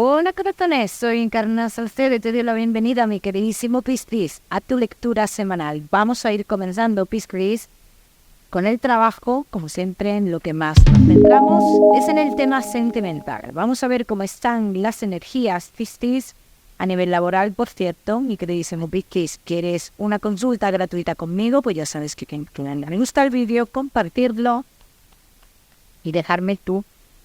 Hola corazones, soy Encarna Salcedo y te doy la bienvenida, mi queridísimo Piscis, a tu lectura semanal. Vamos a ir comenzando, Piscis, con el trabajo, como siempre, en lo que más nos centramos es en el tema sentimental. Vamos a ver cómo están las energías, Piscis, a nivel laboral. Por cierto, mi queridísimo Piscis, ¿quieres una consulta gratuita conmigo? Pues ya sabes que me gusta el vídeo, compartirlo y dejarme tu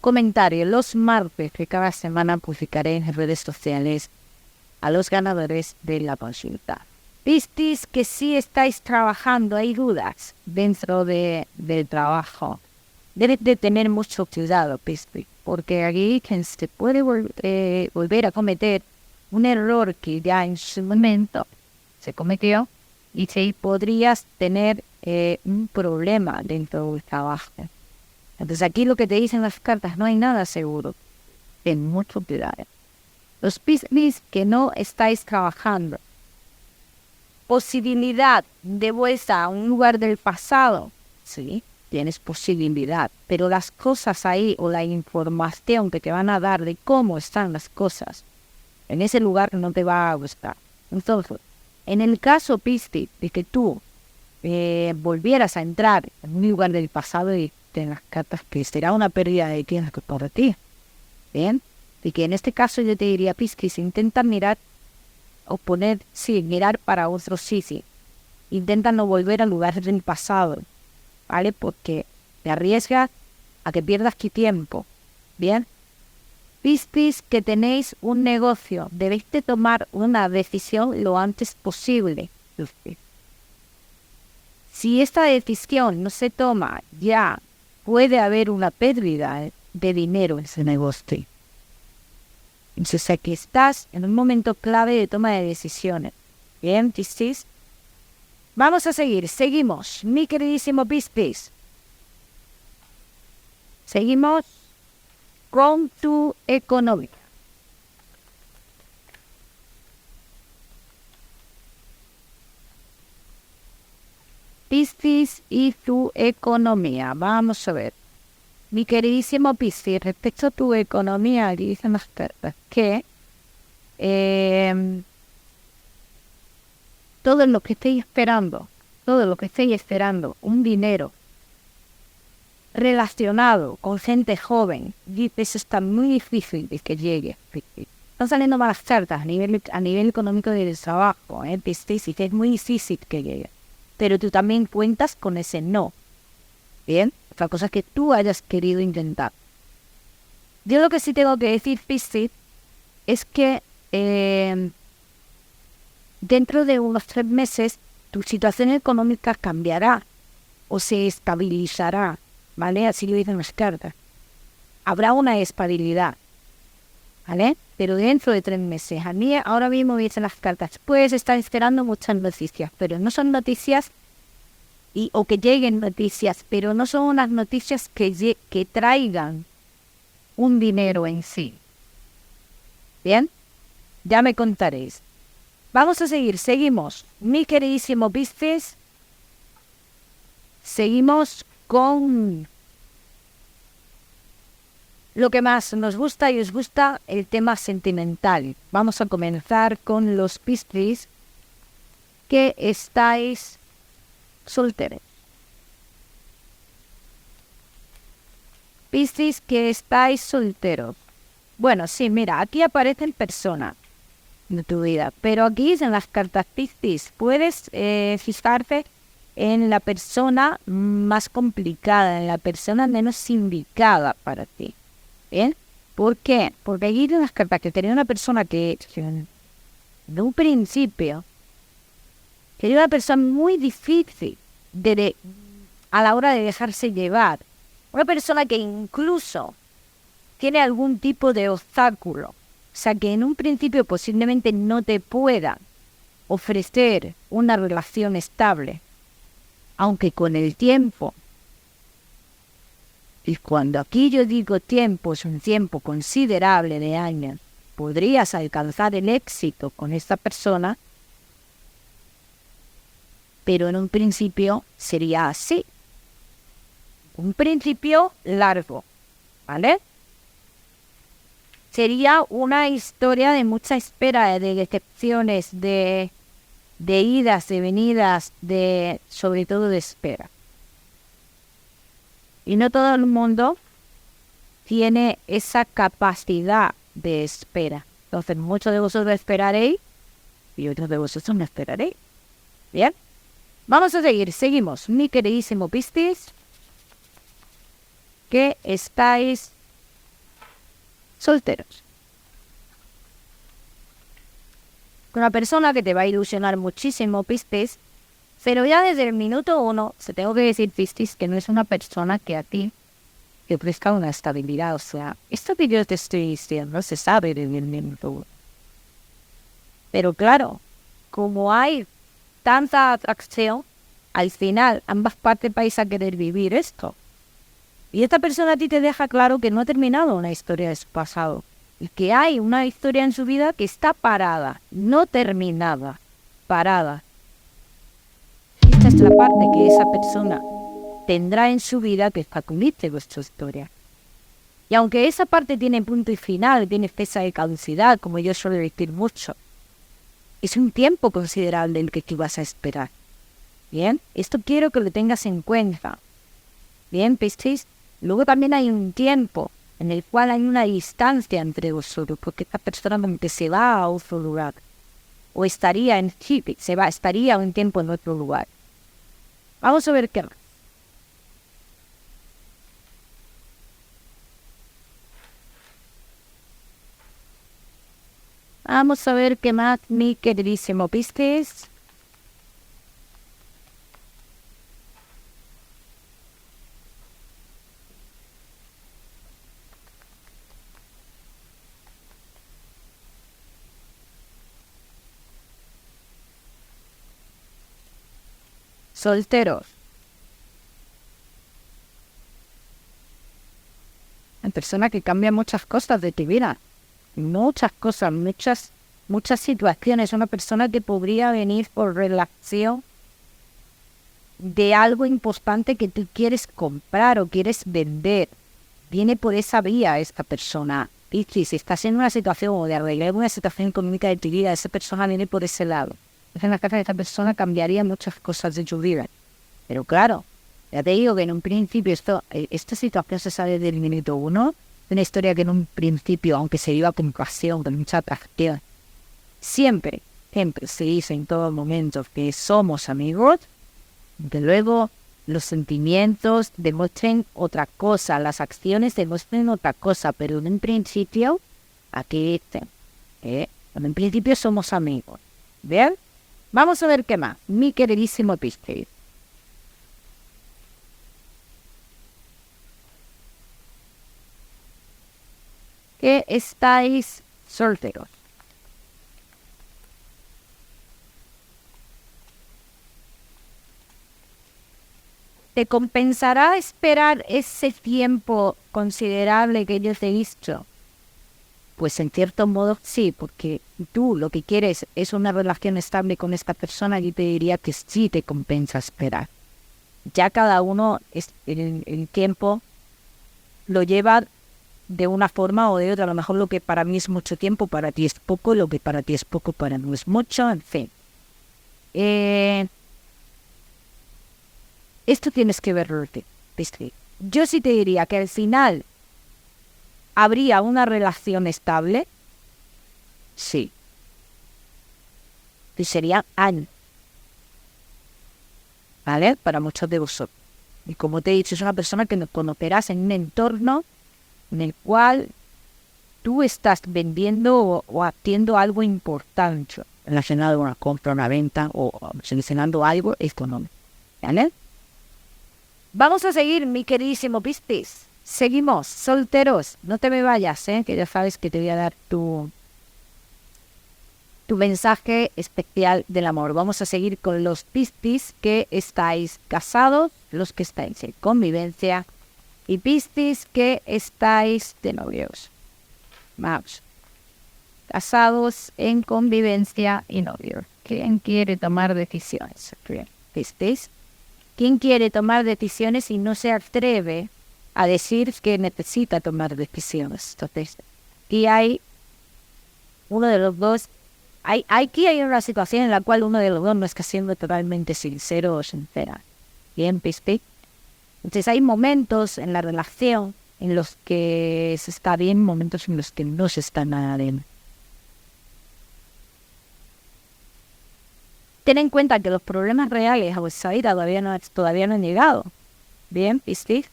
comentario. Los martes de cada semana publicaré en redes sociales a los ganadores de la consulta. Piscis, que sí estáis trabajando, hay dudas dentro del trabajo. Debes de tener mucho cuidado, Piscis, porque aquí se puede volver a cometer un error que ya en su momento se cometió y sí podrías tener un problema dentro del trabajo. Entonces aquí lo que te dicen las cartas, no hay nada seguro. Ten mucho cuidado. Los Piscis que no estáis trabajando. Posibilidad de vuelta a un lugar del pasado. Sí, tienes posibilidad. Pero las cosas ahí o la información que te van a dar de cómo están las cosas en ese lugar no te va a gustar. Entonces, en el caso, Piscis, de que tú volvieras a entrar en un lugar del pasado y en las cartas que será una pérdida de tiempo para ti. Bien, y que en este caso yo te diría, Piscis, intenta mirar o mirar para otro sitio. Intenta no volver al lugar del pasado, ¿vale? Porque te arriesgas a que pierdas tu tiempo. Bien, Piscis, que tenéis un negocio, debéis de tomar una decisión lo antes posible. Si esta decisión no se toma ya, puede haber una pérdida de dinero en ese negocio. Entonces aquí estás en un momento clave de toma de decisiones. Bien, Piscis. Vamos a seguimos, mi queridísimo Piscis. Seguimos con tu economía. Piscis y tu economía. Vamos a ver. Mi queridísimo Piscis, respecto a tu economía, aquí dicen las cartas que todo lo que estéis esperando, un dinero relacionado con gente joven, dices, está muy difícil de que llegue. Están saliendo malas cartas a nivel económico del trabajo, Piscis, y es muy difícil que llegue. Pero tú también cuentas con ese no. Bien, otra cosa es que tú hayas querido intentar. Yo lo que sí tengo que decir, Piscis, es que dentro de unos 3 meses tu situación económica cambiará o se estabilizará, ¿vale? Así lo dicen las cartas. Habrá una estabilidad, ¿vale? Pero dentro de 3 meses. A mí ahora mismo me dicen las cartas, puedes estar esperando muchas noticias, pero no son noticias o que lleguen noticias, pero no son unas noticias que traigan un dinero en sí. Bien, ya me contaréis. Vamos a seguimos. Mi queridísimo Piscis, seguimos con lo que más nos gusta y os gusta, el tema sentimental. Vamos a comenzar con los Piscis que estáis solteros. Piscis que estáis solteros. Bueno, sí, mira, aquí aparecen personas de tu vida, pero aquí en las cartas Piscis puedes fijarte en la persona más complicada, en la persona menos indicada para ti. ¿Bien? ¿Por qué? Porque aquí en las cartas que tenía una persona que de un principio sería una persona muy difícil a la hora de dejarse llevar. Una persona que incluso tiene algún tipo de obstáculo. O sea, que en un principio posiblemente no te pueda ofrecer una relación estable. Aunque con el tiempo, y cuando aquí yo digo tiempo, es un tiempo considerable de años, podrías alcanzar el éxito con esta persona, pero en un principio sería así. Un principio largo, ¿vale? sería una historia de mucha espera, de decepciones, de idas, de venidas, sobre todo de espera. Y no todo el mundo tiene esa capacidad de espera. Entonces, muchos de vosotros esperaréis y otros de vosotros no esperaréis. Bien, vamos a seguir. Seguimos, mi queridísimo Piscis, que estáis solteros. Una persona que te va a ilusionar muchísimo, Piscis, pero ya desde el minuto 1, se tengo que decir, Piscis, que no es una persona que a ti te ofrezca una estabilidad. O sea, esto que yo te estoy diciendo se sabe desde el minuto 1. Pero claro, como hay tanta atracción, al final ambas partes vais a querer vivir esto. Y esta persona a ti te deja claro que no ha terminado una historia de su pasado. Y que hay una historia en su vida que está parada, no terminada, parada. Esta es la parte que esa persona tendrá en su vida que facilite vuestra historia. Y aunque esa parte tiene punto y final, tiene fecha de caducidad, como yo suelo decir mucho, es un tiempo considerable el que tú vas a esperar. Bien, esto quiero que lo tengas en cuenta. Bien, Piscis. Luego también hay un tiempo en el cual hay una distancia entre vosotros, porque esta persona que se va a otro lugar, o estaría estaría un tiempo en otro lugar. Vamos a ver qué más. Vamos a ver qué más, mi queridísimo Piscis. Solteros. Una persona que cambia muchas cosas de tu vida. Muchas cosas, muchas situaciones. Una persona que podría venir por relación de algo importante que tú quieres comprar o quieres vender. Viene por esa vía esta persona. Y si estás en una situación o de arreglar una situación económica de tu vida, esa persona viene por ese lado. En la casa de esta persona cambiaría muchas cosas de tu vida. Pero claro, ya te digo que en un principio esta situación se sale del minuto 1. Una historia que en un principio, aunque se viva con pasión, con mucha atracción, siempre se dice en todo momento que somos amigos. De luego, los sentimientos demuestren otra cosa, las acciones demuestren otra cosa, pero en un principio, aquí dicen, en un principio somos amigos. ¿Bien? Vamos a ver qué más, mi queridísimo Piscis. Que estáis solteros. ¿Te compensará esperar ese tiempo considerable que yo te he dicho? Pues en cierto modo sí, porque tú lo que quieres es una relación estable con esta persona y te diría que sí te compensa esperar. Ya cada uno el tiempo lo lleva de una forma o de otra. A lo mejor lo que para mí es mucho tiempo, para ti es poco, lo que para ti es poco, para mí es mucho, en fin. Esto tienes que verlo. Yo sí te diría que al final habría una relación estable, sí. Y sería años, ¿vale? Para muchos de vosotros. Y como te he dicho, es una persona que nos conocerás en un entorno en el cual tú estás vendiendo o haciendo algo importante relacionado con una compra, una venta o seleccionando algo económico. ¿Vale? Vamos a seguir, mi queridísimo Piscis. Seguimos, solteros. No te me vayas, que ya sabes que te voy a dar tu mensaje especial del amor. Vamos a seguir con los Piscis que estáis casados, los que estáis en convivencia y Piscis que estáis de novios. Vamos. Casados, en convivencia y novios. ¿Quién quiere tomar decisiones? Piscis. ¿Quién quiere tomar decisiones y no se atreve a decir que necesita tomar decisiones? Entonces, aquí hay uno de los dos. Aquí hay una situación en la cual uno de los dos no está siendo totalmente sincero o sincera. Bien, Pispi. Entonces hay momentos en la relación en los que se está bien, momentos en los que no se está nada bien. Ten en cuenta que los problemas reales a vuestra vida todavía no han llegado. Bien, Piscis,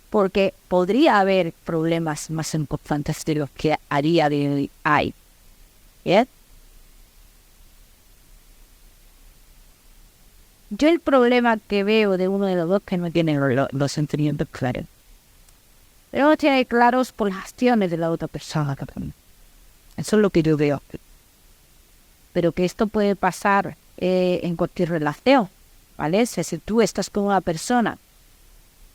porque podría haber problemas más importantes de los que a día de hoy hay. ¿Bien? Yo el problema que veo de uno de los dos que no tiene los sentimientos claros. Pero no tiene claros por las acciones de la otra persona. Eso es lo que yo veo. Pero que esto puede pasar en cualquier relación, ¿vale? Si tú estás con una persona,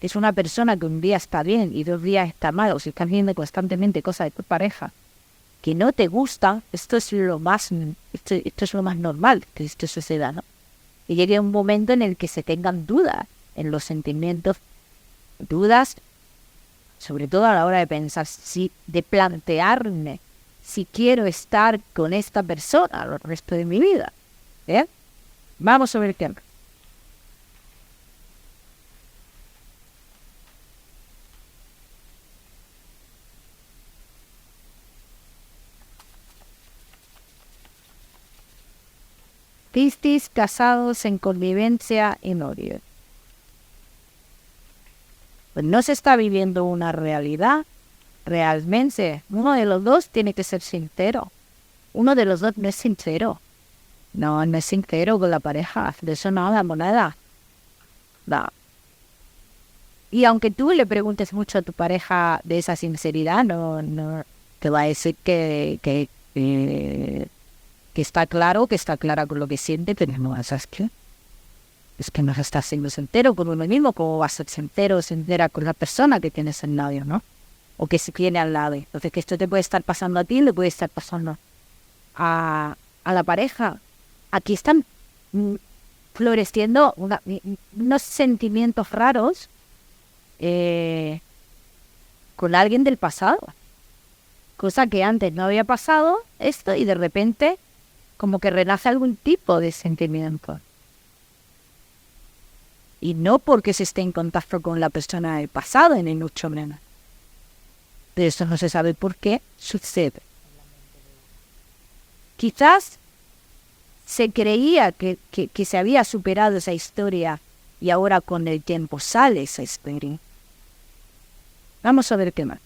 es una persona que un día está bien y 2 días está mal, o si estás viendo constantemente cosas de tu pareja que no te gustan, esto es lo más normal que esto suceda, ¿no? Y llegue un momento en el que se tengan dudas en los sentimientos, dudas, sobre todo a la hora de pensar, de plantearme si quiero estar con esta persona el resto de mi vida. ¿Eh? Vamos a ver qué. Piscis, casados en convivencia y novio. Pues no se está viviendo una realidad. Realmente, uno de los dos tiene que ser sincero. Uno de los dos no es sincero. No es sincero con la pareja. De eso no hablamos nada. No. Y aunque tú le preguntes mucho a tu pareja de esa sinceridad, no te va a decir que está claro, que está clara con lo que siente, pero no, ¿sabes qué? Es que no estás siendo sincero con uno mismo, como vas a ser sincero o sincera con la persona que tienes al lado, ¿no? O que se tiene al lado. Entonces, que esto te puede estar pasando a ti, le puede estar pasando a la pareja. Aquí están floreciendo unos sentimientos raros con alguien del pasado. Cosa que antes no había pasado esto y de repente como que renace algún tipo de sentimiento. Y no porque se esté en contacto con la persona del pasado, ni mucho menos. De eso no se sabe por qué sucede. Quizás se creía que se había superado esa historia y ahora con el tiempo sale esa historia. Vamos a ver qué más.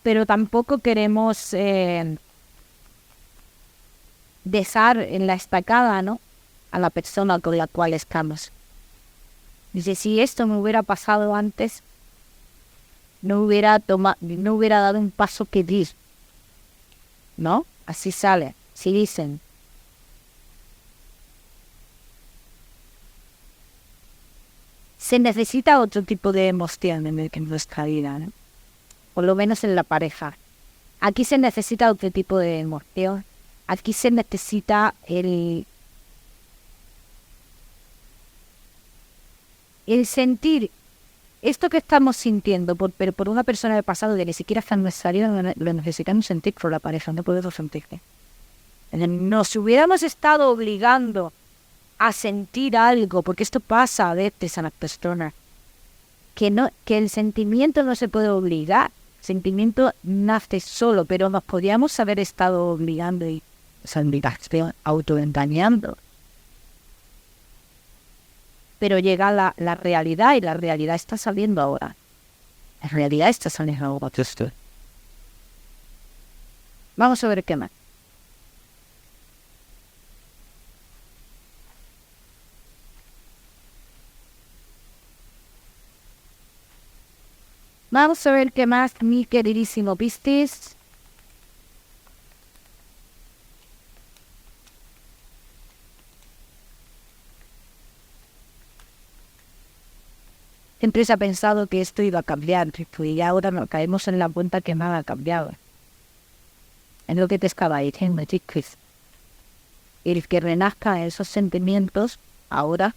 Pero tampoco queremos dejar en la estacada, ¿no?, a la persona con la cual estamos. Dice, si esto me hubiera pasado antes, no hubiera dado un paso que di, ¿no? Así sale, así dicen. Se necesita otro tipo de emoción en nuestra vida, ¿no? Por lo menos en la pareja. Aquí se necesita otro tipo de emoción. Aquí se necesita el sentir esto que estamos sintiendo pero por una persona del pasado que ni siquiera está en nuestra vida, lo necesitamos sentir por la pareja, no podemos sentirlo. Nos hubiéramos estado obligando a sentir algo, porque esto pasa a veces a las personas, que el sentimiento no se puede obligar. El sentimiento nace solo, pero nos podíamos haber estado obligando y autoengañando. Pero llega la realidad y la realidad está saliendo ahora. La realidad está saliendo ahora. Vamos a ver qué más. Vamos a ver qué más, mi queridísimo Piscis. Siempre se ha pensado que esto iba a cambiar, y ahora nos caemos en la cuenta que nada ha cambiado. Es lo que te estaba diciendo, chicos. El que renazca esos sentimientos ahora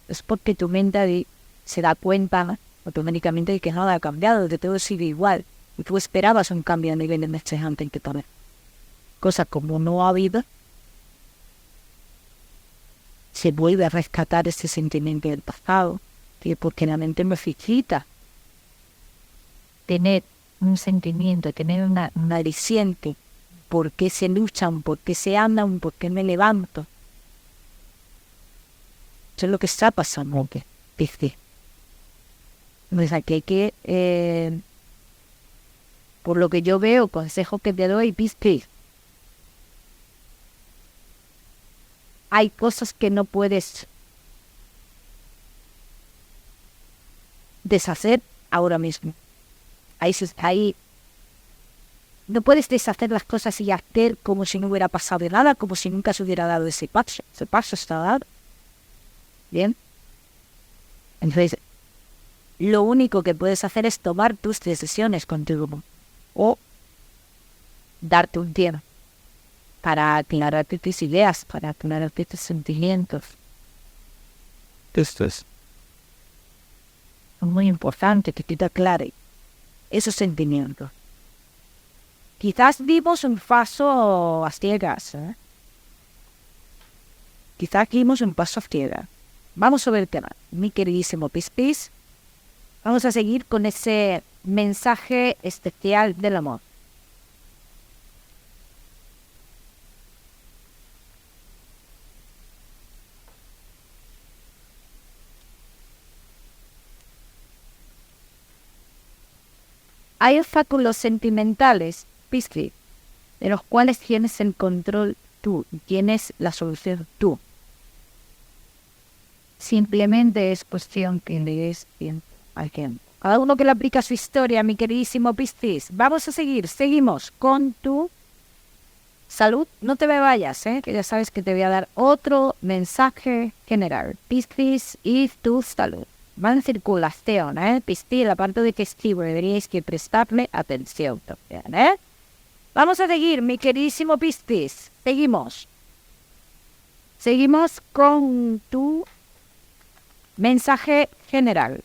es porque tu mente se da cuenta automáticamente de que nada ha cambiado, de que todo sigue igual. Y tú esperabas un cambio a nivel investigante que tal vez. Cosa como no ha habido, se vuelve a rescatar ese sentimiento del pasado, que porque la mente me necesita tener un sentimiento, tener una aliciente, por qué se luchan, por qué se andan, por qué me levanto. Eso es lo que está pasando, ¿viste? Pues aquí hay que, por lo que yo veo, consejo que te doy, ¿viste? Hay cosas que no puedes deshacer ahora mismo. Ahí no puedes deshacer las cosas y hacer como si no hubiera pasado nada, como si nunca se hubiera dado ese paso. Ese paso está dado. Bien. Entonces, lo único que puedes hacer es tomar tus decisiones contigo o darte un tiempo para aclararte tus ideas, para aclararte tus sentimientos. Esto es muy importante que te aclare esos sentimientos. Quizás dimos un paso a ciegas, ¿eh? Quizás dimos un paso a ciegas. Vamos a ver el tema, mi queridísimo Piscis. Vamos a seguir con ese mensaje especial del amor. Hay obstáculos sentimentales, Piscis, de los cuales tienes el control tú, tienes la solución tú. Simplemente es cuestión que le des tiempo al tiempo. Cada uno que le aplica su historia, mi queridísimo Piscis. Vamos a seguimos con tu salud. No te me vayas, que ya sabes que te voy a dar otro mensaje general. Piscis y tu salud. Va en circulación, Piscis, la parte de festivo, deberíais que prestarle atención también, Vamos a seguir, mi queridísimo Piscis. Seguimos con tu mensaje general.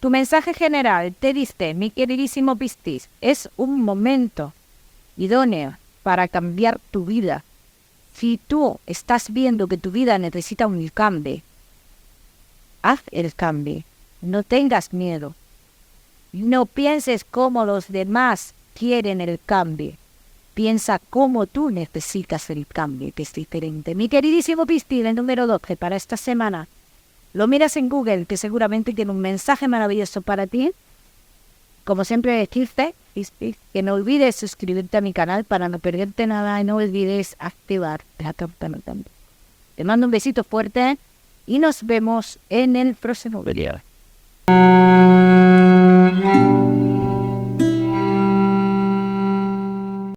Tu mensaje general te dice, mi queridísimo Piscis, es un momento idóneo para cambiar tu vida. Si tú estás viendo que tu vida necesita un cambio, haz el cambio. No tengas miedo. No pienses cómo los demás quieren el cambio. Piensa cómo tú necesitas el cambio, que es diferente. Mi queridísimo Piscis, el número 12 para esta semana. Lo miras en Google, que seguramente tiene un mensaje maravilloso para ti. Como siempre decirte, que no olvides suscribirte a mi canal para no perderte nada y no olvides activar la campanita. Te mando un besito fuerte y nos vemos en el próximo video.